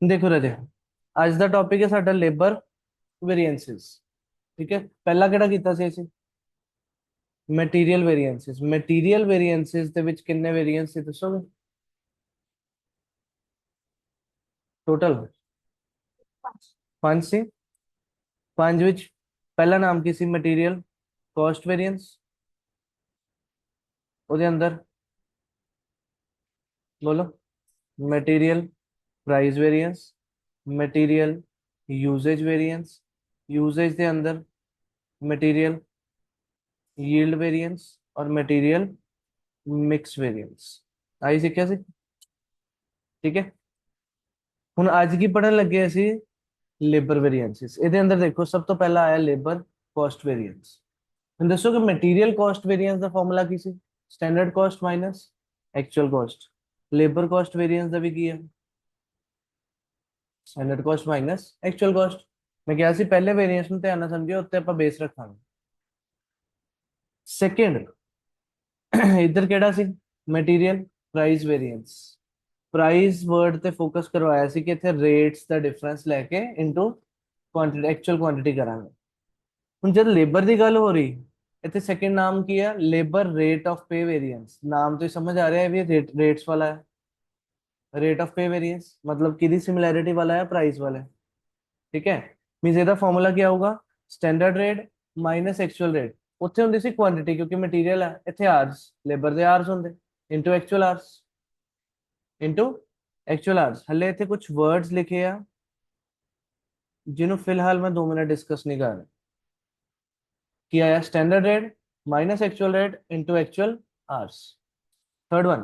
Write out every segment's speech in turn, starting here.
देखो राजे, ਅੱਜ ਦਾ ਟੌਪਿਕ ਹੈ ਸਾਡਾ ਲੇਬਰ ਵੇਰੀਐਂਸਿਸ। ਠੀਕ ਹੈ, ਪਹਿਲਾ ਕਿਹੜਾ ਕੀਤਾ ਸੀ ਅਸੀਂ? ਮਟੀਰੀਅਲ ਵੇਰੀਐਂਸਿਸ। ਮਟੀਰੀਅਲ ਵੇਰੀਐਂਸਿਸ ਦੇ ਵਿੱਚ ਕਿੰਨੇ ਵੇਰੀਐਂਸ ਸੀ ਦੱਸੋਗੇ ਟੋਟਲ? ਪੰਜ ਸੀ। ਪੰਜ ਵਿੱਚ ਪਹਿਲਾ ਨਾਮ ਕੀ ਸੀ? Material cost ਵੇਰੀਐਂਸ। ਉਹਦੇ ਅੰਦਰ ਬੋਲੋ। Material price variance, material usage variance, usage के अंदर मटेरियल यील्ड वेरिएंस और मटेरियल मिक्स वेरिएंस। आई सीखिया सी? ठीक है, ਹੁਣ ਅੱਜ ਕੀ ਪੜਨ ਲੱਗੇ ਅਸੀਂ? Labour variances. ਇਹਦੇ ਅੰਦਰ ਦੇਖੋ, ਸਭ ਤੋਂ ਪਹਿਲਾਂ ਆਇਆ ਲੇਬਰ ਕਾਸਟ ਵੇਰੀਐਂਸ। ਹੁਣ ਦੱਸੋ ਕਿ ਮਟੀਰੀਅਲ ਕਾਸਟ ਵੇਰੀਐਂਸ ਦਾ ਫਾਰਮੂਲਾ ਕੀ ਸੀ? Standard cost minus actual cost. Labour cost variance ਦਾ ਵੀ ਕੀ ਹੈ? Standard cost minus actual cost. ਮੈਂ ਕਿਹਾ ਸੀ ਪਹਿਲੇ ਵੇਰੀਐਂਸ ਨੂੰ ਧਿਆਨ ਨਾਲ ਸਮਝਿਓ, ਉੱਤੇ ਆਪਾਂ ਬੇਸ ਰੱਖਾਂਗੇ। ਸੈਕਿੰਡ ਇੱਧਰ ਕਿਹੜਾ ਸੀ? ਮਟੀਰੀਅਲ ਪ੍ਰਾइस ਵੇਰੀਐਂਸ। ਪ੍ਰਾइस ਵਰਡ ਤੇ ਫੋਕਸ ਕਰਵਾਇਆ ਸੀ ਕਿ ਇੱਥੇ ਰੇਟਸ ਦਾ ਡਿਫਰੈਂਸ ਲੈ ਕੇ ਇਨਟੂ ਕੁਆਂਟੀਟੀ, ਐਕਚੁਅਲ ਕੁਆਂਟੀਟੀ ਕਰਾਂਗੇ। ਹੁਣ ਜਦ ਲੇਬਰ ਦੀ ਗੱਲ ਹੋ ਰਹੀ, ਇੱਥੇ ਸੈਕਿੰਡ ਨਾਮ ਕੀ ਹੈ? Labour rate of pay ਵੇਰੀਐਂਸ। ਨਾਮ ਤੋਂ ਹੀ ਸਮਝ ਆ ਰਿਹਾ ਹੈ ਵੀ रेट्स वाला है। रेट ऑफ पे वेरिएंस मतलब किदी सिमिलैरिटी वाला है? प्राइस वाला है। ठीक है, मींस ਇਹਦਾ ਫਾਰਮੂਲਾ ਕੀ ਆਊਗਾ? Standard rate minus actual rate. ਉੱਥੇ ਹੁੰਦੀ ਸੀ ਕੁਆਂਟੀਟੀ, ਕਿਉਂਕਿ ਮਟੀਰੀਅਲ ਹੈ। ਇੱਥੇ ਆਰਸ, ਲੇਬਰ ਦੇ ਆਰਸ ਹੁੰਦੇ, into actual hours, into actual hours. ਹਲੇ ਇੱਥੇ ਕੁਝ ਵਰਡਸ ਲਿਖੇ ਆ ਜਿਹਨੂੰ ਫਿਲਹਾਲ ਮੈਂ 2 ਮਿੰਟ ਡਿਸਕਸ ਨਹੀਂ ਕਰ ਰਿਹਾ। ਕੀ ਆਇਆ? Standard rate minus actual rate into actual hours. Third one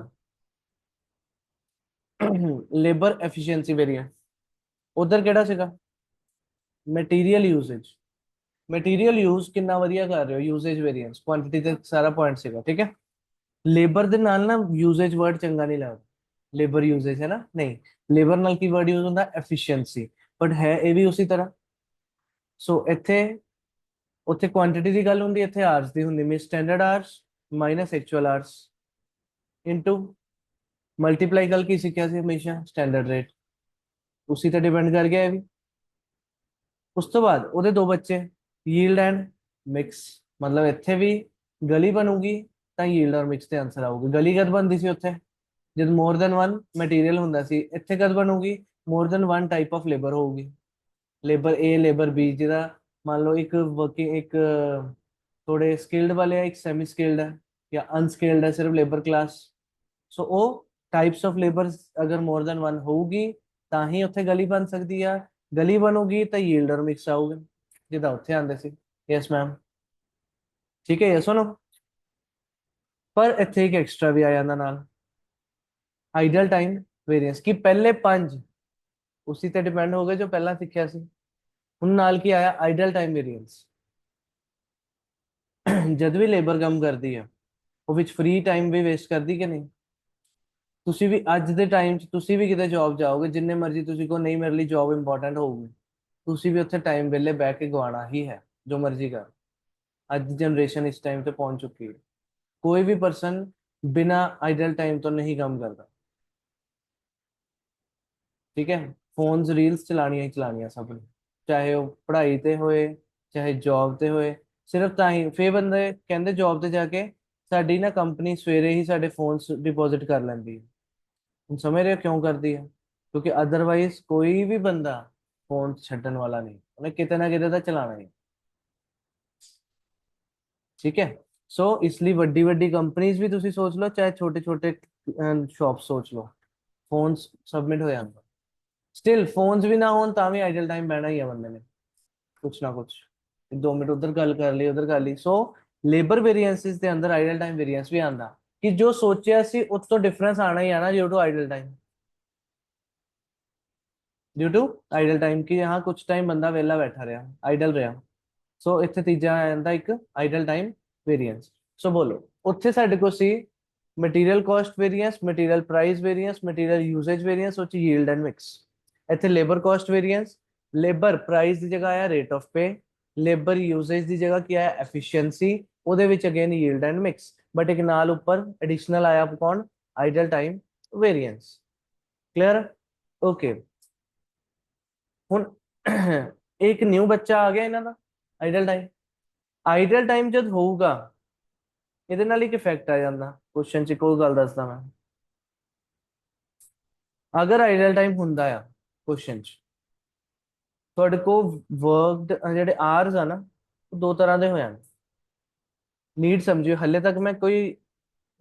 labour efficiency variance. उधर केड़ा सीगा? Material usage. मटेरियल यूज कितना वधिया कर रहे हो? यूसेज वेरिएंस क्वांटिटी ते सारा पॉइंट सीगा। ठीक है, लेबर दे नाल ना यूसेज वर्ड चंगा नहीं लगदा। लेबर यूसेज है ना, नहीं। लेबर नाल की वर्ड यूज होता एफिशिएंसी, बट है ये भी उसी तरह। सो इथे ਉੱਥੇ ਕੁਆਂਟੀਟੀ ਦੀ ਗੱਲ ਹੁੰਦੀ, ਇੱਥੇ ਆਰਸ ਦੀ ਹੁੰਦੀ। ਮੀ standard hours minus actual hours into multiply. ਕੱਲ ਕੀ ਸਿੱਖਿਆ ਸੀ? ਹਮੇਸ਼ਾ ਸਟੈਂਡਰਡ ਰੇਟ ਉसी ਤੇ ਡਿਪੈਂਡ ਕਰ ਗਿਆ ਇਹ ਵੀ। ਉਸ ਤੋਂ ਬਾਅਦ ਉਹਦੇ ਦੋ ਬੱਚੇ ਯੀਲਡ ਐਂਡ ਮਿਕਸ। ਮਤਲਬ ਇੱਥੇ ਵੀ ਗਲੀ ਬਣੂਗੀ ਤਾਂ ਯੀਲਡ ਔਰ ਮਿਕਸ ਦੇ ਆਨਸਰ ਆਊਗੀ। ਗਲੀ ਕਦ ਬਣਦੀ ਸੀ ਉੱਥੇ? ਜਦ ਮੋਰ ਦੈਨ ਵਨ ਮਟੀਰੀਅਲ ਹੁੰਦਾ ਸੀ। ਇੱਥੇ ਕਦ ਬਣੂਗੀ? More than one type of labour ਹੋਊਗੀ। ਲੇਬਰ ਏ, ਲੇਬਰ ਬੀ, ਜਿਹਦਾ ਮੰਨ ਲਓ ਇੱਕ ਵਰਕਿੰਗ, ਇੱਕ ਥੋੜੇ ਸਕਿਲਡ ਵਾਲੇ ਆ, ਇੱਕ ਸੈਮੀ ਸਕਿਲਡ ਹੈ ਜਾਂ ਅਨਸਕਿਲਡ ਹੈ, ਸਿਰਫ ਲੇਬਰ ਕਲਾਸ। ਸੋ ਉਹ ਟਾਈਪਸ ਆਫ ਲੇਬਰ ਅਗਰ ਮੋਰ ਦੈਨ ਵਨ ਹੋਊਗੀ ਤਾਂ ਹੀ ਉੱਥੇ ਗਲੀ ਬਣ ਸਕਦੀ ਆ। ਗਲੀ ਬਣੂਗੀ ਤਾਂ ਯੀਲਡ ਔਰ ਮਿਕਸ ਆਊਗੇ, ਜਿੱਦਾਂ ਉੱਥੇ ਆਉਂਦੇ ਸੀ। ਯੈਸ ਮੈਮ, ਠੀਕ ਹੈ, ਯੈਸ ਸੁਣੋ। ਪਰ ਇੱਥੇ ਇੱਕ ਐਕਸਟਰਾ ਵੀ ਆ ਜਾਂਦਾ ਨਾਲ, ਆਈਡਲ ਟਾਈਮ ਵੇਰੀਐਂਸ। ਕਿ ਪਹਿਲੇ ਪੰਜ ਉਸੇ ਤੇ ਡਿਪੈਂਡ ਹੋ ਗਏ ਜੋ ਪਹਿਲਾਂ ਸਿੱਖਿਆ ਸੀ। ਹੁਣ ਨਾਲ ਕੀ ਆਇਆ? Idle time variance. ਜਦ ਵੀ ਲੇਬਰ ਕੰਮ ਕਰਦੀ ਹੈ, ਉਹ ਵਿੱਚ ਫ੍ਰੀ ਟਾਈਮ ਵੀ ਵੇਸਟ ਕਰਦੀ ਕਿ ਨਹੀਂ? ਤੁਸੀਂ ਵੀ ਅੱਜ ਦੇ ਟਾਈਮ 'ਚ ਤੁਸੀਂ ਵੀ ਕਿਤੇ ਜੌਬ ਜਾਓਗੇ, ਜਿੰਨੇ ਮਰਜ਼ੀ ਤੁਸੀਂ ਕਹੋ ਨਹੀਂ ਮੇਰੇ ਲਈ ਜੌਬ ਇੰਪੋਰਟੈਂਟ ਹੋਊਗੀ, ਤੁਸੀਂ ਵੀ ਉੱਥੇ ਟਾਈਮ ਵੇਲੇ ਬਹਿ ਕੇ ਗਵਾਉਣਾ ਹੀ ਹੈ, ਜੋ ਮਰਜ਼ੀ ਕਰ। ਅੱਜ ਦੀ ਜਨਰੇਸ਼ਨ ਇਸ ਟਾਈਮ ਤੇ ਪਹੁੰਚ ਚੁੱਕੀ ਹੈ। ਕੋਈ ਵੀ ਪਰਸਨ ਬਿਨਾ ਆਈਡਲ ਟਾਈਮ ਤੋਂ ਨਹੀਂ ਕੰਮ ਕਰਦਾ। ਠੀਕ ਹੈ, ਫੋਨਸ ਰੀल्स ਚਲਾਣੀਆਂ ਹੀ ਚਲਾਣੀਆਂ ਸਭ ਨੇ, ਚਾਹੇ ਉਹ ਪੜ੍ਹਾਈ ਤੇ ਹੋਏ ਚਾਹੇ ਜੌਬ ਤੇ ਹੋਏ। ਸਿਰਫ ਤਾਂ ਹੀ ਫੇ ਬੰਦੇ ਕਹਿੰਦੇ ਜੌਬ ਤੇ ਜਾ ਕੇ ਸਾਡੀ ਨਾ ਕੰਪਨੀ ਸਵੇਰੇ ਹੀ ਸਾਡੇ ਫੋਨਸ ਡਿਪੋਜ਼ਿਟ ਕਰ ਲੈਂਦੀ ਹੈ। ਹੁਣ ਸਮਝ ਰਹੇ ਹੋ ਕਿਉਂ ਕਰਦੀ ਹੈ? ਕਿਉਂਕਿ ਅਦਰਵਾਈਜ਼ ਕੋਈ ਵੀ ਬੰਦਾ ਫੋਨ ਛੱਡਣ ਵਾਲਾ ਨਹੀਂ, ਉਹਨੇ ਕਿਤੇ ਨਾ ਕਿਤੇ ਤਾਂ ਚਲਾਣਾ ਹੀ। ਠੀਕ ਹੈ, ਸੋ ਇਸ ਲਈ ਵੱਡੀ ਵੱਡੀ ਕੰਪਨੀਆਂ ਵੀ ਤੁਸੀਂ ਸੋਚ ਲਓ, ਚਾਹੇ ਛੋਟੇ ਛੋਟੇ ਸ਼ਾਪ ਸੋਚ ਲਓ, ਫੋਨਸ ਸਬਮਿਟ ਹੋ ਜਾਂਦਾ। ਸਟਿਲ ਫੋਨਸ ਵੀ ਨਾ ਹੋਣ ਤਾਂ ਵੀ ਆਈਡਲ ਟਾਈਮ ਬਹਿਣਾ ਹੀ ਹੈ ਬੰਦੇ ਨੇ, ਕੁਛ ਨਾ ਕੁਛ। 2 ਮਿੰਟ ਉਧਰ ਗੱਲ ਕਰ ਲਈ, ਉਧਰ ਕਰ ਲਈ। ਸੋ ਲੇਬਰ ਵੇਰੀਐਂਸਿਸ ਦੇ ਅੰਦਰ ਆਈਡਲ ਟਾਈਮ ਵੇਰੀਐਂਸ ਵੀ ਆਂਦਾ, ਕਿ ਜੋ ਸੋਚਿਆ ਸੀ ਉਸ ਤੋਂ ਡਿਫਰੈਂਸ ਆਣਾ ਹੀ ਆਣਾ due to idle time. Due to idle time कि यहाँ कुछ टाइम बंदा वेला बैठा रहा, आइडल रहा। सो इत्थे तीजा आ जांदा एक आइडल टाइम वेरिएंस। सो बोलो उत्थे साडे को सी material cost variance, material price variance, material usage variance, उच यील्ड एंड मिक्स। इत्थे labour cost variance, labour price की जगह आया rate of pay, labour usage की जगह क्या है? एफिशिएंसी। ਉਹਦੇ ਵਿੱਚ again yield and mix, but ਇੱਕ ਨਾਲ ਉੱਪਰ ਐਡੀਸ਼ਨਲ ਆਇਆ ਕੌਣ? Idle time variance. Clear? Okay. ਹੁਣ ਇੱਕ ਨਿਊ ਬੱਚਾ ਆ ਗਿਆ ਇਹਨਾਂ ਦਾ ਆਈਡਲ ਟਾਈਮ ਜਦ ਹੋਊਗਾ ਇਹਦੇ ਨਾਲ ਇੱਕ ਇਫੈਕਟ ਆ ਜਾਂਦਾ। ਕੁਐਸਚਨ 'ਚ ਕੋਈ ਗੱਲ ਦੱਸਦਾ ਮੈਂ, ਅਗਰ ਆਈਡਲ ਟਾਈਮ ਹੁੰਦਾ ਆ ਕੁਐਸਚਨ 'ਚ, ਤੁਹਾਡੇ ਕੋਲ ਵਰਕਡ ਜਿਹੜੇ ਆਰਸ ਆ ਨਾ, ਉਹ ਦੋ ਤਰ੍ਹਾਂ ਦੇ ਹੋ ਜਾਣ। ਨੀਡ ਸਮਝਿਓ, ਹਲੇ ਤੱਕ ਮੈਂ ਕੋਈ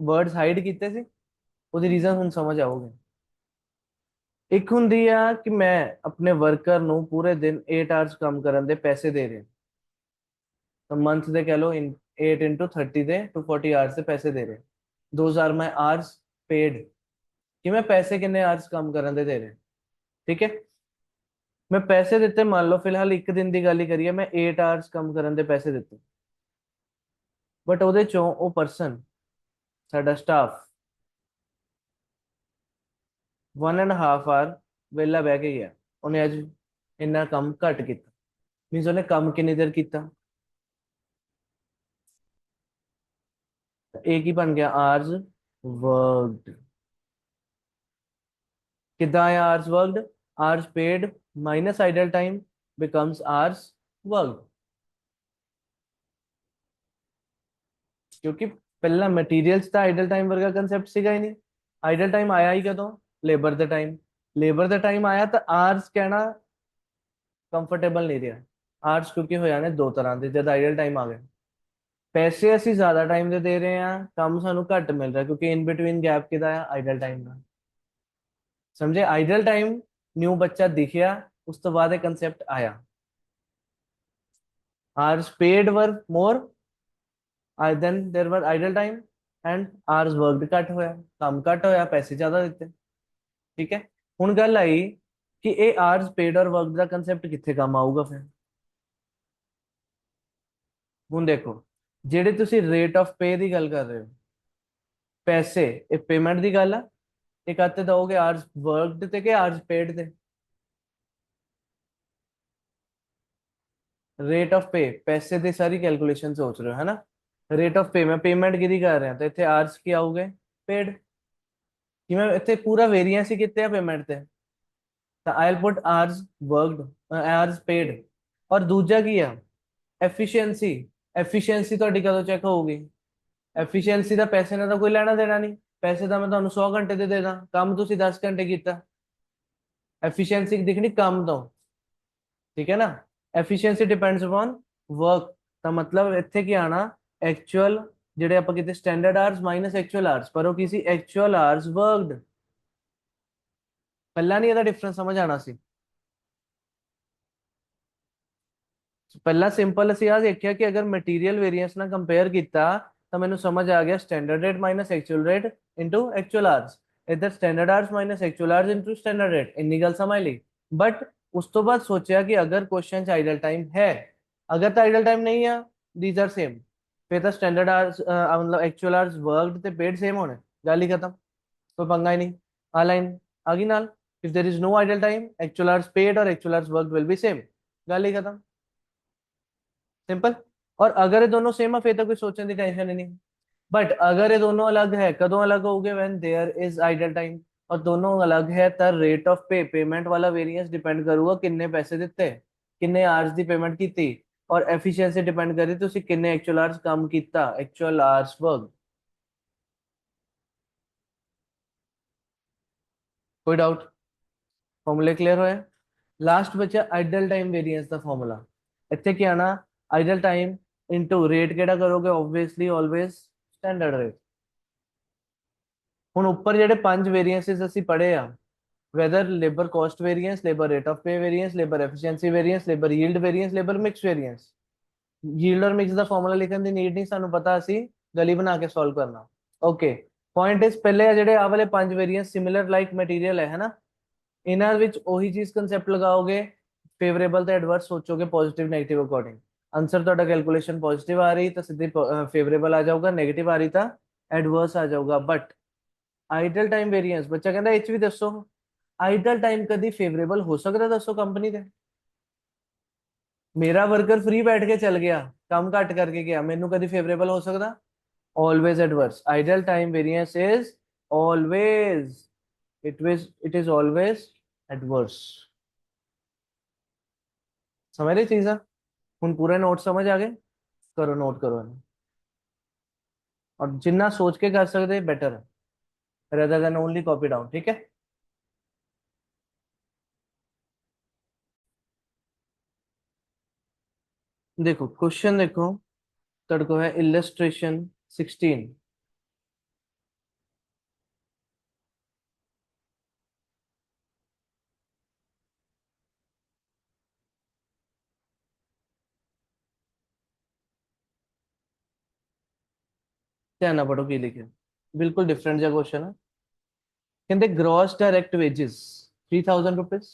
ਵਰਡਸ ਹਾਈਡ ਕੀਤੇ ਸੀ, ਉਹਦੀ ਰੀਜ਼ਨ ਹੁਣ ਸਮਝ ਆਓਗੇ। ਇੱਕ ਹੁੰਦੀ ਆ ਕਿ ਮੈਂ ਆਪਣੇ ਵਰਕਰ ਨੂੰ ਪੂਰੇ ਦਿਨ 8 ਆਵਰਸ ਕੰਮ ਕਰਨ ਦੇ ਪੈਸੇ ਦੇ ਰਿਹਾ, ਤਾਂ ਮੰਥ ਦੇ ਕਹ ਲਓ 8 into 30 ਦੇ 240 ਆਵਰਸ ਦੇ ਪੈਸੇ ਦੇ ਰਹੇ। Those are my hours paid, ਕਿ ਮੈਂ ਪੈਸੇ ਕਿੰਨੇ ਆਵਰਸ ਕੰਮ ਕਰਨ ਦੇ ਰਿਹਾ। ਠੀਕ ਹੈ, ਮੈਂ ਪੈਸੇ ਦਿੱਤੇ, ਮੰਨ ਲਓ ਫਿਲਹਾਲ ਇੱਕ ਦਿਨ ਦੀ ਗੱਲ ਹੀ ਕਰੀਏ, ਮੈਂ 8 ਆਵਰਸ ਕੰਮ ਕਰਨ ਦੇ ਪੈਸੇ ਦਿੱਤੇ, ਬਟ ਉਹਦੇ ਚੋਂ ਉਹ ਪਰਸਨ, ਸਾਡਾ ਸਟਾਫ 1.5 ਆਵਰ ਵਿਹਲਾ ਬਹਿ ਕੇ ਗਿਆ, ਉਹਨੇ ਅੱਜ ਇੰਨਾ ਕੰਮ ਘੱਟ ਕੀਤਾ। ਮੀਨਸ ਉਹਨੇ ਕੰਮ ਕਿੰਨੀ ਦੇਰ ਕੀਤਾ, एक ही बन गया आवर्स वर्कड। कितना है hours worked, hours paid minus idle time becomes hours worked. क्योंकि पहला मटेरियल्स था, आइडल टाइम वर्गा कंसेप्ट सीगा ही नहीं। आइडल टाइम आया ही कदों, labour the time, labour the time आया तो आवर्स कहना कंफर्टेबल नहीं रहा। आवर्स क्योंकि हो जाने दो तरह के जब आइडल टाइम आ गए। पैसे ਅਸੀਂ ਜ਼ਿਆਦਾ ਟਾਈਮ ਦੇ ਰਹੇ ਹਾਂ, ਕੰਮ ਸਾਨੂੰ ਘੱਟ ਮਿਲ ਰਿਹਾ, ਕਿਉਂਕਿ ਇਨ ਬਿਟਵੀਨ ਗੈਪ ਕਿਹਦਾ ਆ, ਆਈਡਲ ਟਾਈਮ ਦਾ। समझे, आइडल टाइम न्यू बच्चा दिखया, उस तो बाद कंसेप्ट आया। Hours paid were more than there were idle time, and hours worked घट होया, काम घट होया, पैसे ज्यादा दिते। ठीक है, हुन गल आई कि ये आवर्स पेड और वर्कड का कंसेप्ट किथे काम आऊगा फिर। हुन देखो, जेडे तुसी रेट ऑफ पे की गल कर रहे हो, पैसे ये पेमेंट की गल आ, एक आते दोगे आवर्स वर्कड ते के आवर्स पेड ते। रेट ऑफ पे पैसे ਦੀ ਸਾਰੀ ਕੈਲਕੂਲੇਸ਼ਨ ਸੋਚ ਰਹੇ ਹੋ, ਹੈ ਨਾ। ਰੇਟ ਆਫ ਪੇ ਮੈਂ ਪੇਮੈਂਟ ਕਿਹਦੀ ਕਰ ਰਿਹਾ, ਤਾਂ ਇੱਥੇ ਆਰਸ ਕੀ ਆਉਗੇ, ਪੇਡ। ਕਿ ਮੈਂ ਇੱਥੇ ਪੂਰਾ ਵੇਰੀਐਂਸ ਹੀ ਕਿਤੇ ਆ ਪੇਮੈਂਟ ਤੇ, ਤਾਂ ਆਈਲ ਪੁੱਟ ਆਰਸ ਵਰਕਡ ਆਰਸ ਪੇਡ। ਔਰ ਦੂਜਾ ਕੀ ਆ, ਐਫੀਸ਼ੀਐਂਸੀ। ਐਫੀਸ਼ੀਐਂਸੀ ਤੁਹਾਡੀ ਕਦੋਂ ਚੈੱਕ ਹੋਊਗੀ, ਐਫੀਸ਼ੀਐਂਸੀ ਦਾ ਪੈਸੇ ਨਾਲ ਤਾਂ ਕੋਈ ਲੈਣਾ ਦੇਣਾ ਨਹੀਂ। ਪੈਸੇ ਤਾਂ ਮੈਂ ਤੁਹਾਨੂੰ 100 ਘੰਟੇ ਦੇ ਦੇਦਾ, ਕੰਮ ਤੁਸੀਂ 10 ਘੰਟੇ ਕੀਤਾ। ਐਫੀਸ਼ੀਐਂਸੀ ਦਿਖਣੀ ਕੰਮ ਤੋਂ, ਠੀਕ ਹੈ ਨਾ। ਐਫੀਸ਼ੀਐਂਸੀ ਡਿਪੈਂਡਸ ਅਪਨ ਵਰਕ, ਤਾਂ ਮਤਲਬ ਇੱਥੇ ਕੀ ਆਣਾ, ਐਕਚੁਅਲ ਜਿਹੜੇ ਆਪਾਂ ਕਿਤੇ standard hours minus actual hours, ਪਰ ਉਹ ਕੀ ਸੀ, ਐਕਚੁਅਲ ਆਵਰਸ ਵਰਕਡ। ਪਹਿਲਾਂ ਨਹੀਂ ਇਹਦਾ ਡਿਫਰੈਂਸ ਸਮਝ ਆਣਾ ਸੀ। ਪਹਿਲਾਂ ਸਿੰਪਲ ਅਸੀਂ ਆ ਦੇਖਿਆ ਕਿ ਅਗਰ ਮਟੀਰੀਅਲ ਵੇਰੀਐਂਸ ਨਾਲ ਕੰਪੇਅਰ ਕੀਤਾ, ਤਾਂ ਮੈਨੂੰ ਸਮਝ ਆ ਗਿਆ standard rate minus actual rate into actual hours. ਇਧਰ standard hours minus actual hours into standard rate, ਇੰਨੀ ਗੱਲ ਸਮਝ ਲਈ। ਬਟ ਉਸ ਤੋਂ ਬਾਅਦ ਸੋਚਿਆ ਕਿ ਅਗਰ ਕੁਐਸਚਨ ਚ ਆਈਡਲ ਟਾਈਮ ਹੈ, ਅਗਰ ਤਾਂ ਆਈਡਲ ਟਾਈਮ ਨਹੀਂ ਆ, these are same, ਫਿਰ ਤਾਂ ਸਟੈਂਡਰਡ ਆਵਰਸ ਮਤਲਬ ਐਕਚੁਅਲ ਆਵਰਸ ਵਰਕਡ ਤੇ ਪੇਡ ਸੇਮ ਹੋਣੇ, ਗੱਲ ਹੀ ਖਤਮ, ਕੋਈ ਪੰਗਾ ਹੀ ਨਹੀਂ। ਆ ਲਾਈਨ ਆ ਗਈ ਨਾਲ, if there is no idle time, actual hours paid or actual hours worked will be same, ਗੱਲ ਹੀ ਖਤਮ, ਸਿੰਪਲ। ਔਰ ਅਗਰ ਇਹ ਦੋਨੋਂ ਸੇਮ ਆ, ਫਿਰ ਤਾਂ ਕੋਈ ਸੋਚਣ ਦੀ ਟੈਨਸ਼ਨ ਹੀ ਨਹੀਂ। बट अगर ये दोनों अलग है, कदों अलग हो गए, when there is idle time. और दोनों अलग है तो रेट ऑफ पे पेमेंट वाला वेरिएंस डिपेंड करूगा किन्ने पैसे दिते, किन्ने आवर्स दी पेमेंट की, और एफिशिएंसी डिपेंड करी तुसी किन्ने एक्चुअल आवर्स काम किया, एक्चुअल आवर्स वर्क। कोई डाउट, फॉर्मूले क्लियर होए। लास्ट बचा आइडल टाइम वेरिएंस का फॉर्मूला। इतने क्या आना, आइडल टाइम इनटू रेट केड़ा करोगे, ऑब्वियसली ऑलवेज स्टैंडर्ड रेट। ਹੁਣ ਉੱਪਰ ਜਿਹੜੇ 5 ਵੇਰੀਐਂਸਸ ਅਸੀਂ ਪੜ੍ਹੇ ਆ, whether labor cost variance, labor rate of pay variance, labor efficiency variance, labor yield variance, labor mix variance। yield और mix ਦਾ ਫਾਰਮੂਲਾ ਲਿਖਣ ਦੀ ਨੀਡ ਨਹੀਂ, ਸਾਨੂੰ ਪਤਾ ਅਸੀਂ ਗਲੀ ਬਣਾ ਕੇ ਸੋਲਵ ਕਰਨਾ। ਓਕੇ, ਪੁਆਇੰਟ ਇਸ ਪਹਿਲੇ ਆ ਜਿਹੜੇ ਆ ਵਾਲੇ 5 ਵੇਰੀਐਂਸ ਸਿਮਿਲਰ ਲਾਈਕ ਮਟੀਰੀਅਲ ਹੈ ਨਾ, ਇਹਨਾਂ ਵਿੱਚ ਉਹੀ ਚੀਜ਼ ਕੰਸੈਪਟ ਲਗਾਓਗੇ, ਫੇਵਰੇਬਲ ਤੇ ਐਡਵਰਸ ਸੋਚੋਗੇ, ਪੋਜ਼ਿਟਿਵ ਨੈਗੇਟਿਵ ਅਕੋਰਡਿੰਗ। ਆਨਸਰ ਤੁਹਾਡਾ ਕੈਲਕੂਲੇਸ਼ਨ ਪੋਜ਼ਿਟਿਵ ਆ ਰਹੀ ਤਾਂ ਸਿੱਧੀ ਫੇਵਰੇਬਲ ਆ ਜਾਊਗਾ, ਨੈਗੇਟਿਵ ਆ ਰਹੀ ਤਾਂ ਐਡਵਰਸ ਆ ਜਾਊਗਾ। ਬਟ ਆਈਡਲ ਟਾਈਮ ਵੇਰੀਐਂਸ ਬੱਚਾ ਕਹਿੰਦਾ ਇਹ ਚ ਵੀ ਦੱਸੋ, ਆਈਡਲ ਟਾਈਮ ਕਦੀ ਫੇਵਰੇਬਲ ਹੋ ਸਕਦਾ, ਦੱਸੋ ਕੰਪਨੀ ਦੇ। ਮੇਰਾ ਵਰਕਰ ਫ੍ਰੀ ਬੈਠ ਕੇ ਚੱਲ ਗਿਆ, ਕੰਮ ਘੱਟ ਕਰਕੇ ਗਿਆ, ਮੈਨੂੰ ਕਦੀ ਫੇਵਰੇਬਲ ਹੋ ਸਕਦਾ, always adverse। idle time variance is always, it is always adverse। समझ रही चीज़? ਹੁਣ पूरा नोट समझ आ गए? करो नोट करो इन्हें। और जिन्ना सोच के कर सकते बेटर है rather than only copy down, ठीक है? देखो क्वेश्चन देखो, तड़को है इलस्ट्रेशन 16। ध्यान पढ़ो की लिखे, बिल्कुल डिफरेंट जगह क्वेश्चन है। कहते gross direct wages 3000 rupees,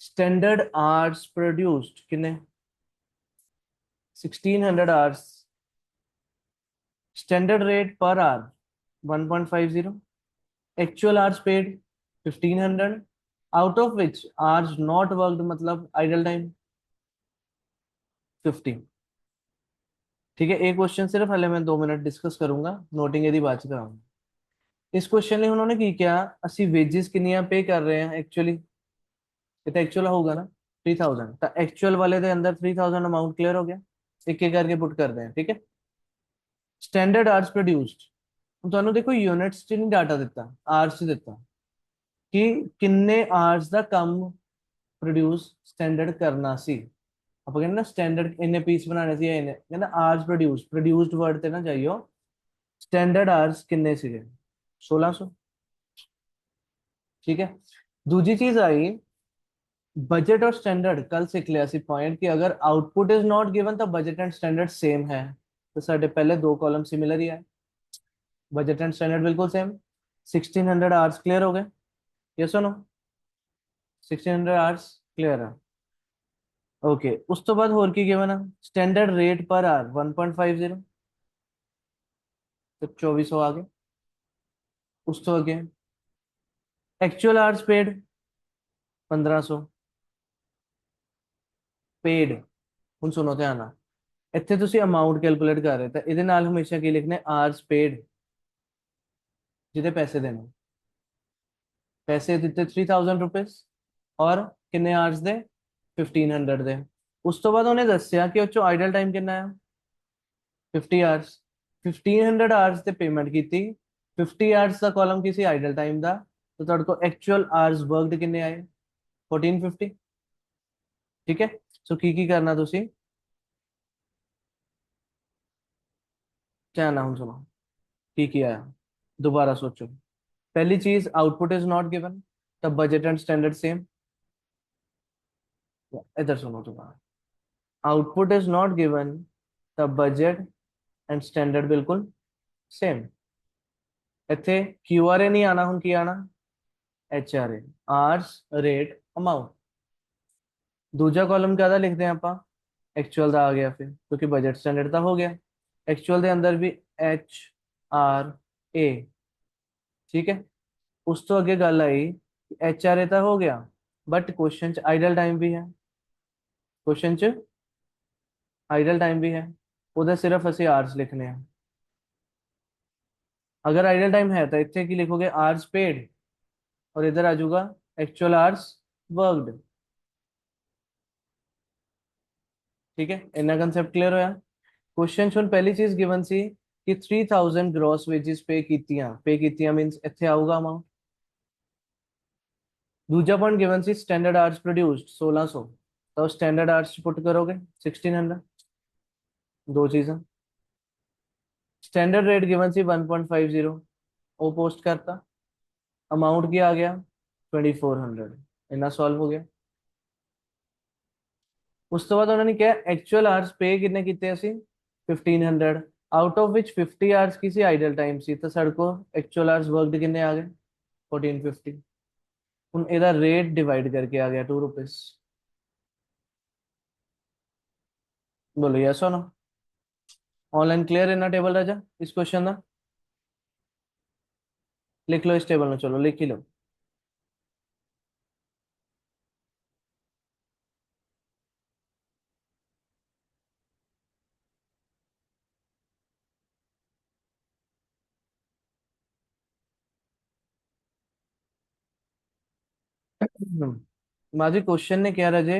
standard hours produced कितने 1600 hours, standard rate per hour 1.50, actual hours paid 1500, out of which hours not worked मतलब आइडल टाइम 50। ठीक है, एक क्वेश्चन सिर्फ हले मैं 2 मिनट डिस्कस करूंगा, नोटिंग यदि बात कराऊंगा। इस क्वेश्चन में उन्होंने की क्या, ਅਸੀਂ वेजेस किनिया पे कर रहे हैं एक्चुअली, ये तो एक्चुअल होगा ना 3000, तो एक्चुअल वाले के अंदर 3000 अमाउंट क्लियर हो गया, एक एक करके पुट कर रहे हैं, ठीक है? स्टैंडर्ड आवर्स प्रोड्यूस्ड, ਤੁਹਾਨੂੰ ਦੇਖੋ यूनिट्स ਚ ਨਹੀਂ डाटा ਦਿੱਤਾ, आवर्स ਚ ਦਿੱਤਾ ਕਿ ਕਿੰਨੇ ਆवर्स ਦਾ ਕੰਮ ਪ੍ਰੋਡਿਊਸ ਸਟੈਂਡਰਡ ਕਰਨਾ ਸੀ। ਆਪਾਂ ਕਹਿੰਦੇ ਨਾ ਸਟੈਂਡਰਡ ਇੰਨੇ ਪੀਸ ਬਣਾਣੇ ਸੀ, ਇਹਨੇ ਕਹਿੰਦਾ ਆवर्स ਪ੍ਰੋਡਿਊਸ, ਪ੍ਰੋਡਿਊਸਡ ਵਰਡ ਤੇ ਨਾ ਜਾਈਓ, स्टैंडर्ड आवर्स किन्ने ਸੀਗੇ 1600। ठीक है, दूजी चीज आई बजट और स्टैंडर्ड, कल सीख लिया सी पॉइंट कि अगर आउटपुट इज नॉट गिवन तो बजट एंड स्टैंडर्ड सेम है, तो साढ़े पहले दो कॉलम सिमिलर ही है, बजट एंड स्टैंडर्ड बिल्कुल सेम। 1600 आवर्स क्लियर हो गए, यस और नो? 1600 आवर्स क्लियर है, ओके। उस तो बाद होर की गिवन है, स्टैंडर्ड रेट पर आवर 1.50, तो 2400 आ गए। उस तो अगे एक्चुअल आवर्स पेड 1500 पेड। ਹੁਣ ਸੁਣੋ ਧਿਆਨ ਨਾਲ, ਇੱਥੇ ਤੁਸੀਂ ਅਮਾਉਂਟ ਕੈਲਕੂਲੇਟ ਕਰ ਰਹੇ ਤਾਂ ਇਹਦੇ ਨਾਲ ਹਮੇਸ਼ਾ ਕੀ ਲਿਖਣਾ, ਆवर्स पेड ਜਿਹਦੇ ਪੈਸੇ ਦੇਣੇ, ਪੈਸੇ ਦਿੱਤੇ 3000 रुपीज ਔਰ ਕਿੰਨੇ ਆवर्स ਦੇ 1500 ਦੇ। ਉਸ ਤੋਂ ਬਾਅਦ ਉਹਨੇ ਦੱਸਿਆ ਕਿ ਉਹ ਚੋਂ ਆਈਡਲ ਟਾਈਮ ਕਿੰਨਾ ਹੈ 50 ਆवर्स, 1500 ਆवर्स ਤੇ ਪੇਮੈਂਟ ਕੀਤੀ, 50 ਆवर्स ਦਾ ਕਾਲਮ ਕੀ ਸੀ ਆਈਡਲ ਟਾਈਮ ਦਾ, तो ਤੁਹਾਡੇ ਕੋਲ ਐਕਚੁਅਲ ਆवर्स ਵਰਕਡ ਕਿੰਨੇ ਆਏ 1450। ठीक है, सो की करना ਤੁਸੀਂ क्या नाम सुनो, की आया, दोबारा सोचो। पहली चीज आउटपुट इज नॉट गिवन, तब बजट एंड स्टैंडर्ड सेम। इधर सुनो दोबारा, आउटपुट इज नॉट गिवन तब बजट एंड स्टैंडर्ड बिल्कुल सेम। ਇੱਥੇ QRA नहीं आना, ਹੁਣ ਕੀ ਆਣਾ HRA, आवर्स रेट अमाउंट। दूजा कॉलम क्या लिखते हैं आप, एक्चुअल का आ गया फिर, क्योंकि बजट स्टैंडर्ड का हो गया, एक्चुअल के अंदर भी HRA। ठीक है, उस तो अगे गल आई HRA तो हो गया, बट क्वेश्चन च आइडल टाइम भी है, क्वेश्चन च आइडल टाइम भी है, उधर सिर्फ असं आवर्स लिखने हैं। अगर आइडल टाइम है तो इतने की लिखोगे आवर्स पेड, और इधर आ जाऊगा एक्चुअल आवर्स वर्कड। ठीक है, इन्ना कंसेप्ट क्लियर होया। क्वेश्चन सुन, पहली चीज गिवन सी कि 3000 ग्रॉस वेजेस पे कीतियां मींस इतने आऊगा अमाउंट। दूजा पॉइंट गिवन सी स्टैंडर्ड आवर्स प्रोड्यूस्ड 1600, तो स्टैंडर्ड आवर्स पुट करोगे 1600। दो चीजें, स्टैंडर्ड रेट गिवन सी 1.50, वो पोस्ट करता, अमाउंट क्या आ गया 2400, इतना सॉल्व हो गया। उस तो बाद उन्होंने क्या एक्चुअल आवर्स पे कितने कीते ਅਸੀਂ 1500, आउट ऑफ विच 50 आवर्स की सी आइडल टाइम सी, तो साढ़े को एक्चुअल आवर्स वर्कड कितने आ गए 1450। ਹੁਣ ਇਹਦਾ रेट डिवाइड करके आ गया 2 रुपीज। बोलो यस और नो? ऑनलाइन क्लियर इतना टेबल राजा इस क्वेश्चन का? लिख लो इस टेबल में, चलो लिख ही लो। माजी क्वेश्चन ने क्या रजे,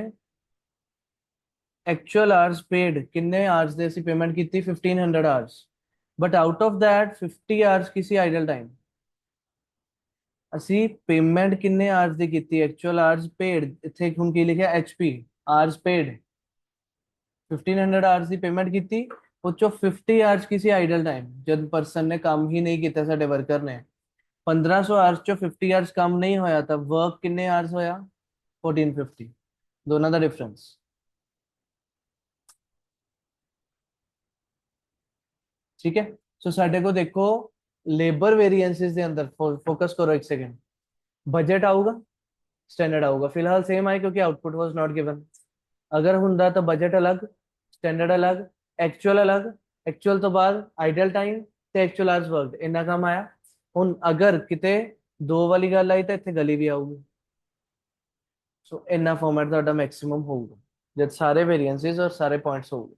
एक्चुअल आवर्स पेड किन्ने आवर्स ਦੇ ਅਸੀਂ ਪੇਮੈਂਟ ਕੀਤੀ 1500 hours but out of that 50 hours ਕਿਸੇ ਆਈਡਲ ਟਾਈਮ ਅਸੀਂ ਪੇਮੈਂਟ ਕਿੰਨੇ ਆਵਰਸ ਦੀ ਕੀਤੀ ਐਕਚੁਅਲ ਆਵਰਸ ਪੇਡ ਇੱਥੇ ਹੁਣ ਕੀ ਲਿਖਿਆ ਐਚਪੀ ਆਵਰਸ ਪੇਡ 1500 ਆਵਰਸ ਦੀ ਪੇਮੈਂਟ ਕੀਤੀ ਉਹ ਚੋਂ 50 ਆਵਰਸ ਕਿਸੇ ਆਈਡਲ ਟਾਈਮ ਜਦ ਪਰਸਨ ਨੇ ਕੰਮ ਹੀ ਨਹੀਂ ਕੀਤਾ ਸਾਡੇ ਵਰਕਰ ਨੇ 1500 ਆਵਰਸ ਚੋਂ 50 ਆਵਰਸ ਕੰਮ ਨਹੀਂ ਹੋਇਆ ਤਾਂ ਵਰਕ ਕਿੰਨੇ ਆਵਰਸ ਹੋਇਆ 1450 ਦੋਨਾਂ ਦਾ ਡਿਫਰੈਂਸ ठीक है सो साडे को देखो लेबर वेरिएंसेस के अंदर फोकस करो एक सेकंड बजट आऊगा स्टैंडर्ड आऊगा फिलहाल सेम आए क्योंकि आउटपुट वाज नॉट गिवन अगर हुंदा तो बजट अलग स्टैंडर्ड अलग एक्चुअल तो बाद आइडल टाइम ਤੇ ਐਕਚੁਅਲ ਆਵਰਸ ਵਰਕਡ ਇੰਨਾ ਕੰਮ ਆਇਆ ਹੁਣ ਅਗਰ ਕਿਤੇ ਦੋ ਵਾਲੀ ਗੱਲ ਆਈ ਤਾਂ ਇੱਥੇ ਗਲੀ ਵੀ ਆਊਗੀ ਸੋ ਇੰਨਾ ਫਾਰਮੈਟ ਤੁਹਾਡਾ ਮੈਕਸਿਮਮ ਹੋਊਗਾ ਜਦ ਸਾਰੇ ਵੇਰੀਐਂसेस ਔਰ ਸਾਰੇ ਪੁਆਇੰਟਸ ਹੋਊਗੇ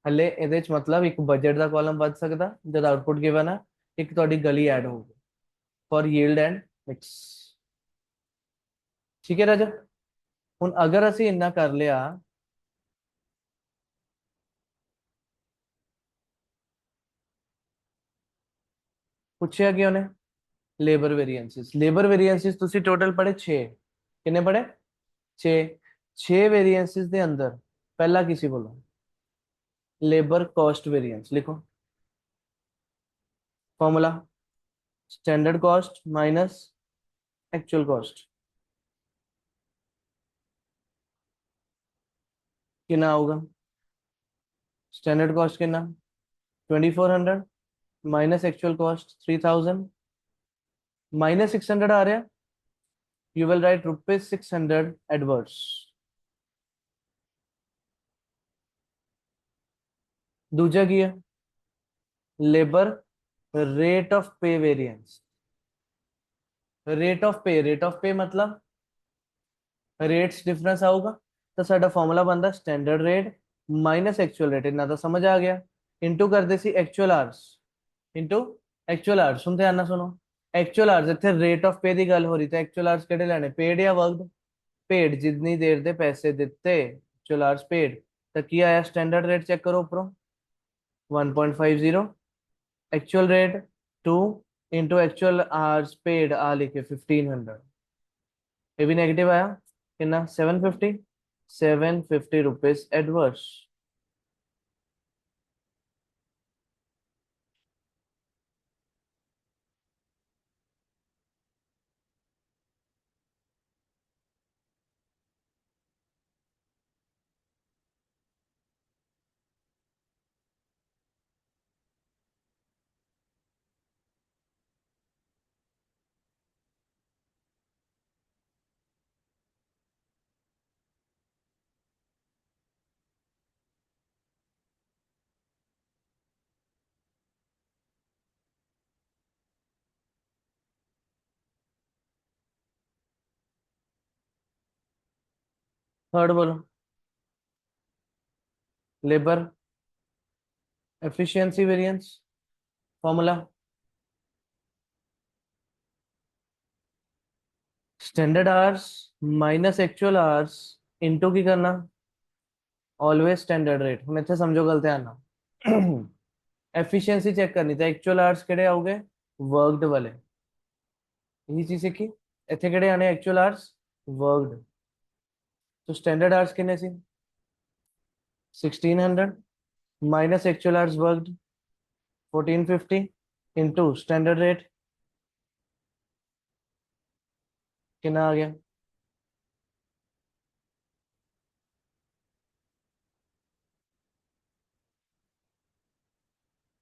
ਹਲੇ ਇਹਦੇ ਚ ਮਤਲਬ ਇੱਕ ਬਜਟ ਦਾ ਕਾਲਮ ਵੱਧ ਸਕਦਾ ਜਦ ਆਉਟਪੁੱਟ ਗਿਵਨ ਹੈ ਇੱਕ ਤੁਹਾਡੀ ਗਲੀ ਐਡ ਹੋਊਗੀ ਫॉर ਯੀਲਡ ਐਂਡ ਮਿਕਸ ਠੀਕ ਹੈ ਰਾਜਾ ਹੁਣ ਅਗਰ ਅਸੀਂ ਇੰਨਾ ਕਰ ਲਿਆ ਪੁੱਛਿਆ ਕਿ ਉਹਨੇ ਲੇਬਰ ਵੇਰੀਐਂਸਿਸ ਤੁਸੀਂ ਟੋਟਲ ਪੜ੍ਹੇ 6 ਕਿੰਨੇ ਪੜ੍ਹੇ 6 6 ਵੇਰੀਐਂਸਿਸ ਦੇ ਅੰਦਰ ਪਹਿਲਾ ਕਿਸੇ ਬੋਲੋ लेबर कॉस्ट वेरिएंस लिखो formula standard cost minus actual cost कितना होगा स्टैंडर्ड कॉस्ट कितना 2400 माइनस एक्चुअल कॉस्ट 3000 माइनस 600 आ रहा है यू विल राइट ₹600 एडवर्स दूसरा की है labour rate of pay variance rate of pay मतलब रेट्स डिफरेंस आऊगा तो साडा फार्मूला बनता standard rate minus actual rate इतना तो समझ आ गया इंटू करते सी actual hours into actual hours सुन ध्यान ना सुनो एक्चुअल आवर्स इतने रेट ऑफ पे की गल हो रही थी एक्चुअल आवर्स केड़े लेने पेड या वर्कड पेड जितनी देर दे पैसे दिते एक्चुअल आवर्स पेड तो की आया स्टैंडर्ड रेट चेक करो ऊपरों 1.50 actual rate 2 into actual hours paid आ लिखे 1500 ये भी नेगेटिव आया कितना 750 रुपीज एडवर्स थर्ड बोलो labour efficiency variance formula standard hours minus actual hours into की करना ऑलवेज स्टैंडर्ड रेट हम इतने समझो गलत आना एफिशिएंसी चेक करनी था एक्चुअल आवर्स केड़े आओगे वर्कड वाले यही चीज सीखी इतने केड़े आने एक्चुअल आवर्स वर्कड तो स्टैंडर्ड आवर्स कितने सी 1600 minus actual hours worked 1450 into standard rate कितना आ गया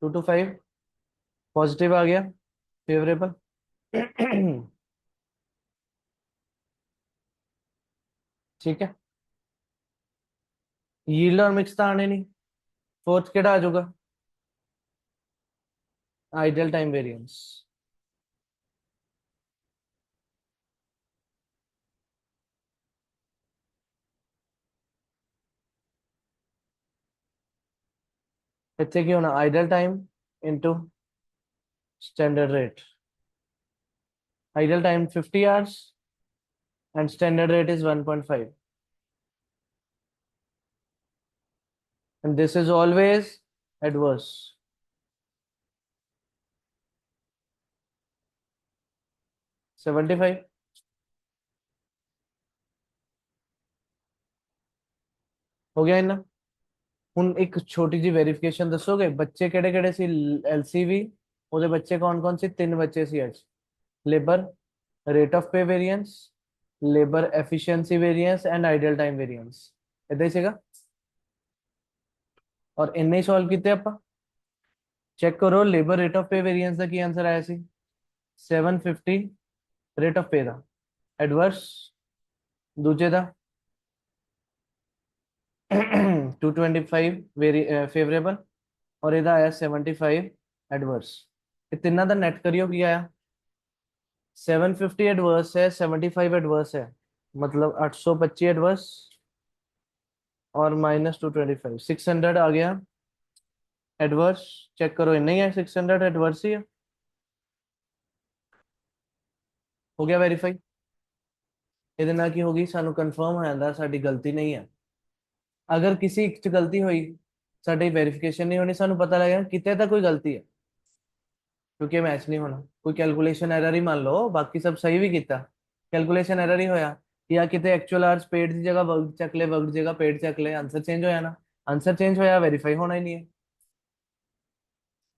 225 पॉजिटिव आ गया फेवरेबल ठीक है यील्ड और मिक्स तो आने नहीं फोर्थ केड़ा आ जाऊगा आइडल टाइम वेरिएंस इतने की होना idle time into standard rate idle time 50 hours and standard rate is 1.5 and this is always adverse. $75 हो गया इना। ਹੁਣ ਇੱਕ ਛੋਟੀ ਜੀ ਵੈਰੀਫਿਕੇਸ਼ਨ ਦੱਸੋਗੇ ਬੱਚੇ ਕਿਹੜੇ ਕਿਹੜੇ ਸੀ ਐਲਸੀਵੀ ਉਹਦੇ ਬੱਚੇ ਕੌਣ ਕੌਣ ਸੀ ਤਿੰਨ ਬੱਚੇ ਸੀ ਅੱਜ labour rate of pay variance labour efficiency variance and idle time variance ਇਦਾਂ ਹੀ ਸੀਗਾ ਔਰ ਇੰਨੇ ਹੀ ਸੋਲਵ ਕੀਤੇ ਆਪਾਂ ਚੈੱਕ ਕਰੋ labour rate of pay variance ਦਾ ਕੀ ਆਨਸਰ ਆਇਆ ਸੀ 750 ਰੇਟ ਆਫ ਪੇ ਦਾ ਐਡਵਰਸ ਦੂਜੇ ਦਾ 225 वेरी फेवरेबल और ਇਹਦਾ ਆਇਆ 75 ਐਡਵਰਸ ਇਹ ਤਿੰਨਾਂ ਦਾ ਨੈਟ ਕਰਿਓ ਕੀ ਆਇਆ 750 ਐਡਵਰਸ है 75 एडवर्स है मतलब 825 एडवर्स और माइनस 225 600 आ गया एडवर्स चेक करो नहीं है 600 एडवर्स ही है हो गया वेरीफाई ਇਹਦੇ ਨਾਲ ਕੀ ਹੋ ਗਈ ਸਾਨੂੰ ਕਨਫਰਮ ਹੋ ਜਾਂਦਾ ਸਾਡੀ ਗਲਤੀ ਨਹੀਂ ਹੈ ਅਗਰ ਕਿਸੇ ਇੱਕ ਚ ਗਲਤੀ ਹੋਈ ਸਾਡੀ ਵੈਰੀਫਿਕੇਸ਼ਨ ਨਹੀਂ ਹੋਣੀ ਸਾਨੂੰ ਪਤਾ ਲੱਗਿਆ ਕਿਤੇ ਤਾਂ ਕੋਈ ਗਲਤੀ ਹੈ क्योंकि मैच नहीं होना कोई कैलकुलेशन एरर ही मान लो बाकी सब सही भी किया कैलकुलेशन एरर ही होया या किते एक्चुअल आवर्स पेड की जगह वर्क चक ले वर्क जगह पेड चक ले आंसर चेंज होया ना आंसर चेंज होया वेरीफाई होना ही नहीं है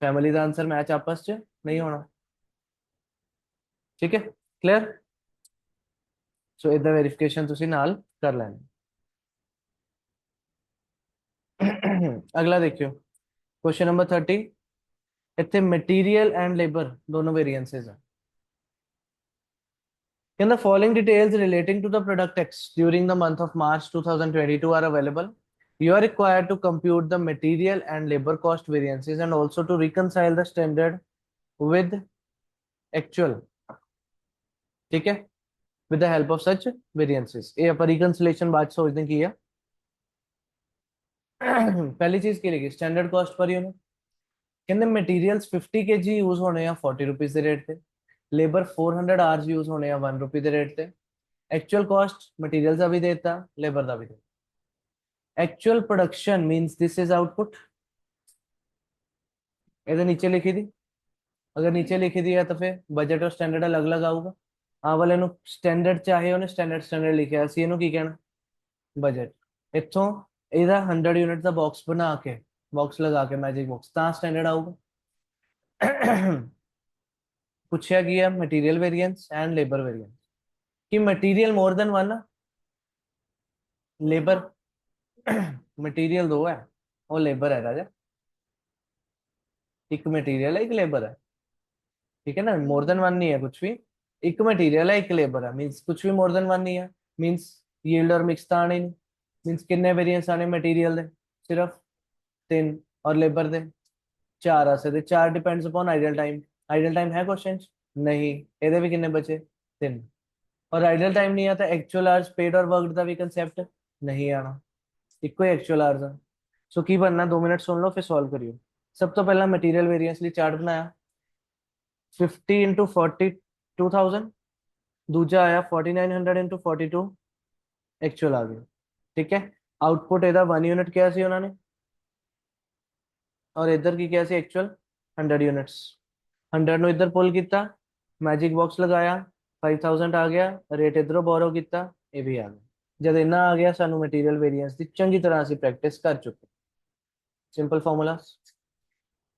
फैमिली का आंसर मैच आपस च नहीं होना ठीक है क्लियर सो इधर वेरिफिकेशन तुसी नाल कर लेना अगला देखियो क्वेश्चन नंबर 30 इतने मटेरियल एंड लेबर दोनों वेरिएंसेस है Can the following details relating to the product X during the month of March 2022 are available? You are required to compute the material and labor cost variances and also to reconcile the standard with actual. ठीक है? With the help of such variances. ये अपन reconciliation बात सोचने की है। पहली चीज की लिखी स्टैंडर्ड कॉस्ट पर यूनिट कहते मटेरियल्स 50 kg यूज होने या 40 रुपीज के रेट थे लेबर 400 आवर्स यूज होने या 1 रुपी के रेट थे एक्चुअल कॉस्ट मटेरियल का भी देता लेबर का भी देता actual production means this is output इधर नीचे लिखी थी अगर नीचे लिखी दी है तो फिर बजट और स्टैंडर्ड अलग अलग आऊगा हाँ वाले नु स्टैंडर्ड चाहे उन्हें स्टैंडर्ड स्टैंडर्ड लिखे सी ਇਹਨੂੰ ਕੀ ਕਹਿਣਾ बजट इथों ਇਹਦਾ 100 यूनिट ਦਾ ਬਾਕਸ ਬਣਾ ਕੇ ਬਾਕਸ ਲਗਾ ਕੇ ਮੈਜਿਕ ਬਾਕਸ ਤਾਂ ਸਟੈਂਡਰਡ ਆਊਗਾ पूछा गया material variance and labour variance कि material more than one labour material दो है और लेबर है राजा एक मटेरियल है एक लेबर है ठीक है ना मोर देन वन नहीं है कुछ भी एक मटेरियल है एक लेबर है मींस कुछ भी मोर देन वन नहीं है मींस यील्ड और मिक्स तो आने नहीं मींस कितने वेरिएंस आने मटेरियल दे सिर्फ तीन और लेबर दे चार आ सकते चार डिपेंड्स अपॉन आइडल टाइम है क्वेश्चन नहीं ਇਹਦੇ ਵੀ ਕਿੰਨੇ बचे तीन और आइडल टाइम नहीं आता एक्चुअल आवर्स पेड और वर्कड का भी कंसेप्ट नहीं आना इको ही एक्चुअल आवर्स है सो की बनना 2 मिनट सुन लो फिर सॉल्व करियो सब तो पहला मटेरियल वेरिएंस लिए चार्ट बनाया 50 इंटू 42,000 दूजा आया 4900 इंटू 42 एक्चुअल आ गया ठीक है आउटपुट ਇਹਦਾ 1 यूनिट क्या सी उन्होंने और इधर की क्या सी एक्चुअल 100 यूनिट्स 100 ਨੂੰ इधर पुल किया मैजिक बॉक्स लगाया 5000 आ गया रेट इधरों बोरो किया ये भी आ गया जब इन्ना आ गया सानू मटेरियल वेरिएंस की चंगी तरह से प्रैक्टिस कर चुके सिंपल फॉर्मूला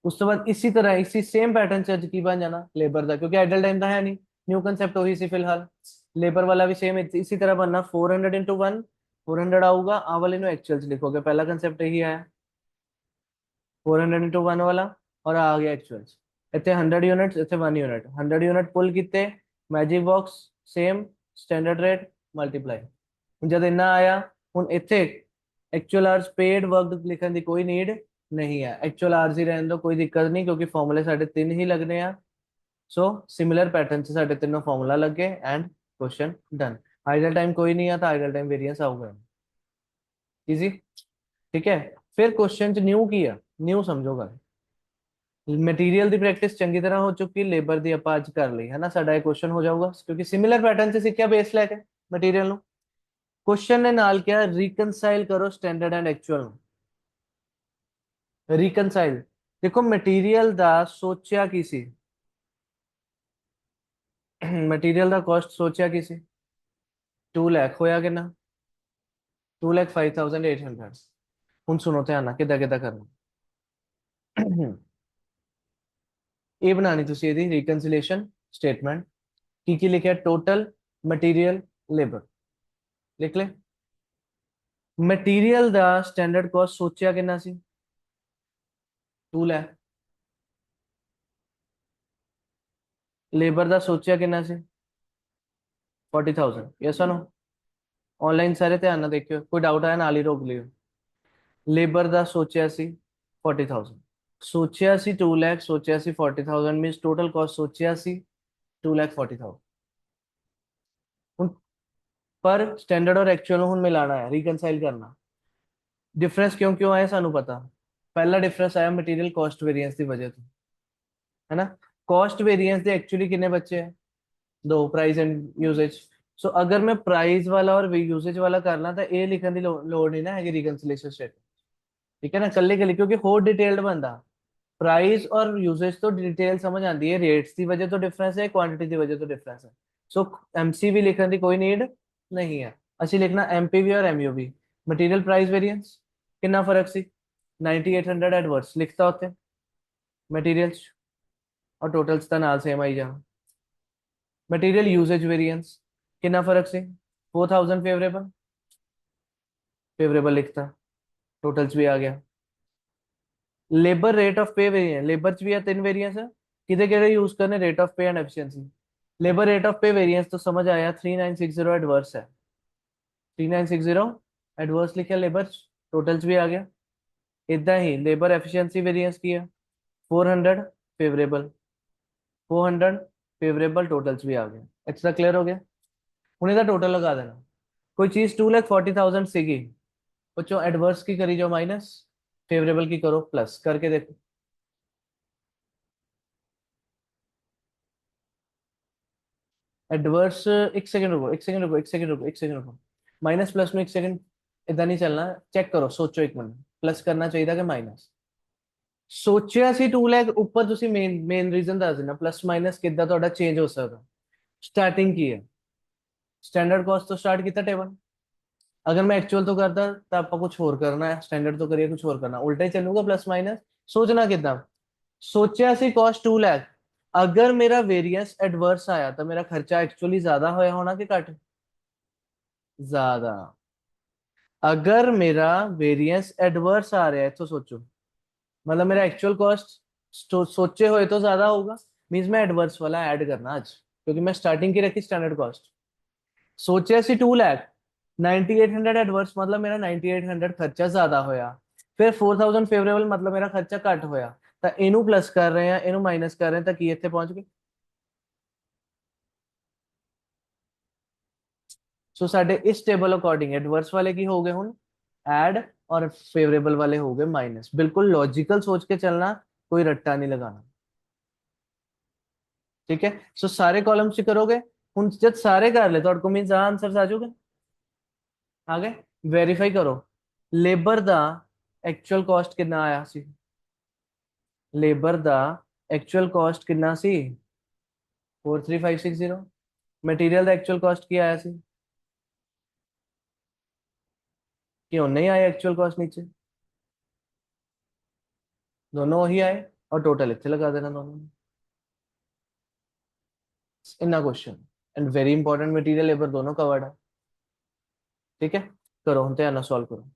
उस तो बाद इसी तरह इसी सेम पैटर्न से की बन जाना लेबर का क्योंकि आइडल टाइम का है नहीं न्यू कंसेप्ट वही सी फिलहाल लेबर वाला भी सेम इसी तरह बनना 400 इंटू 1 400 आऊगा आ वाले नो एक्चुअल लिखोगे पहला कंसेप्ट यही आया 400 इंटू 1 वाला और आ गया एक्चुअल इतने 100 यूनिट इतने 1 यूनिट 100 यूनिट पुल किते magic box same standard rate multiply जब इन्ना आया हूँ इतने एक्चुअल आवर्स पेड वर्क लिखने की कोई नीड नहीं है एक्चुअल आवर्स ही रहने दो कोई दिक्कत नहीं क्योंकि फॉर्मूले साढ़े तीन ही लगने हैं सो सिमिलर पैटर्न से साढ़े तीनों फॉर्मूला लगे and question done idle time कोई नहीं आता आइडल टाइम वेरिएंस आऊगा इजी ठीक है फिर क्वेश्चन च न्यू की है न्यू समझोगा मटेरियल की प्रैक्टिस चंगी तरह हो चुकी लेबर की आप अज कर ली है ना साडा क्वेश्चन हो जाऊगा क्योंकि सिमिलर पैटर्न से सीखा बेस लैके मटेरियल क्वेश्चन ने नाल क्या रिकनसाइल करो स्टैंडर्ड एंड एक्चुअल रिकनसाइल। देखो मटेरियल दा सोचा की सी मटेरियल दा कॉस्ट सोचा की सी 2 लाख होया कि ना 2,05,800। ਹੁਣ ਸੁਣੋ ਧਿਆਨ ਨਾਲ ਕਿੱਦਾਂ ਕਿੱਦਾਂ ਕਰਨਾ। ਇਹ ਬਣਾਣੀ ਤੁਸੀਂ ਇਹਦੀ ਰਿਕਨਸਿਲੀਏਸ਼ਨ ਸਟੇਟਮੈਂਟ। ਕੀ ਲਿਖਿਆ ਟੋਟਲ ਮਟੀਰੀਅਲ ਲੇਬਰ ਲਿਖ ਲੈ। ਮਟੀਰੀਅਲ ਦਾ ਸਟੈਂਡਰਡ ਕਾਸਟ ਸੋਚਿਆ ਕਿੰਨਾ ਸੀ 2 लाख। ਲੇਬਰ ਦਾ ਸੋਚਿਆ ਕਿੰਨਾ ਸੀ 40,000। ਯੈਸ ਔਰ नो। ऑनलाइन ਸਾਰੇ ਧਿਆਨ ਨਾਲ ਦੇਖਿਓ ਕੋਈ ਡਾਊਟ ਆਇਆ ਨਾਲ ਹੀ ਰੋਕ ਲਿਓ। ਲੇਬਰ ਦਾ ਸੋਚਿਆ ਸੀ 40,000 ਸੋਚਿਆ ਸੀ 2 लाख ਸੋਚਿਆ ਸੀ 40,000 ਮੀਨਸ ਟੋਟਲ ਕਾਸਟ ਸੋਚਿਆ ਸੀ 2,40,000। ਹੁਣ ਪਰ ਸਟੈਂਡਰਡ ਔਰ ਐਕਚੁਅਲ ਨੂੰ ਹੁਣ ਮਿਲਾਣਾ ਹੈ ਰੀਕਨਸਾइल ਕਰਨਾ। डिफरेंस क्यों क्यों आया सानू पता। पहला डिफरेंस आया मटेरियल कॉस्ट वेरिएंस की वजह से है ना। कॉस्ट वेरिएंस दे एक्चुअली कितने बच्चे हैं दो प्राइस एंड यूजेज। सो अगर मैं प्राइस वाला और यूजेज वाला करना तो ये लिखने की लोड़ नहीं ना है रिकनसिलेशन स्टेटमेंट। ठीक है ना कल्ले कल्ले क्योंकि होर डिटेल्ड बनता। प्राइस और यूजेज तो डिटेल समझ आती है रेट्स की वजह तो डिफरेंस है क्वांटिटी की वजह तो डिफरेंस है। सो एमसीवी लिखने की कोई नीड नहीं है। असि लिखना एमपीवी और एमयूवी मटीरियल प्राइस वेरिएंस कितना फर्क सी 9800 एडवर्स लिखता होते मटीरियल्स और टोटल्स का नाल सेम आई जा। मटीरियल यूजेज वेरिएंस कितना फर्क सी 4000 फेवरेबल फेवरेबल लिखता टोटल्स भी आ गया। Labour rate of pay variance labour च भी है 3 वेरिएंस है किधे किधे यूज करने रेट ऑफ पे and efficiency. Labour rate of pay variance तो समझ आया 3960 एडवर्स है 3960 एडवर्स लिखा लेबर टोटल्स भी आ गया। इतना ही लेबर एफिशिएंसी वेरिएंस की है 400 फेवरेबल 400 फेवरेबल टोटल्स भी आ गया। एक्स्ट्रा क्लियर हो गया। हूँ इसका टोटल लगा देना। कोई चीज 2,40,000 सीगी बच्चों एडवर्स की करी जो माइनस फेवरेबल की करो प्लस करके देखो। एडवर्स एक सेकंड रुको एक सेकंड रुको एक सेकंड रुको एक सेकंड रुको। माइनस प्लस में एक सेकंड इतना नहीं चलना। चेक करो सोचो एक मिनट प्लस करना चाहिए था कि माइनस। ਸੋਚਿਆ ਸੀ 2 ਲੱਖ ਉੱਪਰ ਤੁਸੀਂ ਮੇਨ ਰੀਜ਼ਨ ਦੱਸ ਦੇਣਾ ਪਲੱਸ ਮਾਈਨਸ ਕਿੱਦਾਂ ਤੁਹਾਡਾ ਚੇਂਜ ਹੋ ਸਕਦਾ। स्टार्टिंग की है स्टैंडर्ड कॉस्ट तो स्टार्ट किया टेबल। अगर मैं एक्चुअल तो करता तो आपको कुछ और करना है स्टैंडर्ड तो करिए कुछ और करना उल्टा ही चलूंगा प्लस माइनस। सोचना कितना सोचा सी कॉस्ट 2 लाख। अगर मेरा वेरिएंस एडवर्स आया तो मेरा खर्चा एक्चुअली ज्यादा होया होना कि घट ज्यादा। अगर मेरा वेरिएंस एडवर्स आ रहा है तो सोचो मतलब मेरा एक्चुअल कॉस्ट सोचे हुए तो ज्यादा होगा। मीन्स मैं एडवर्स वाला ऐड करना आज क्योंकि मैं स्टार्टिंग की रखी स्टैंडर्ड कॉस्ट। सोचे सी 2 लाख 9800 एडवर्स मतलब मेरा 9800 खर्चा ज्यादा होया। फिर 4000 फेवरेबल मतलब मेरा खर्चा घट होया। तो इनू प्लस कर रहे हैं इनू माइनस कर रहे हैं तो की इतने पहुंच गए। सो साडे इस टेबल अकॉर्डिंग एडवर्स वाले की हो गए हुन ऐड और फेवरेबल वाले हो गए माइनस। बिल्कुल लॉजिकल सोच के चलना कोई रट्टा नहीं लगाना। ठीक है सो सारे कॉलम से करोगे हुन जब सारे कर ले तो आपको मींस आंसर आ जाओगे। आगे वेरीफाई करो लेबर दा एक्चुअल कॉस्ट कितना आया सी। लेबर दा एक्चुअल कॉस्ट कितना सी 43560। मटेरियल दा एक्चुअल कॉस्ट क्या आया सी क्यों नहीं आया एक्चुअल कॉस्ट नीचे दोनों ही आए और टोटल इतने लगा देना दोनों में। इतना question and very important material labour दोनों कवर्ड है। ठीक है करो हम तो सॉल्व करो।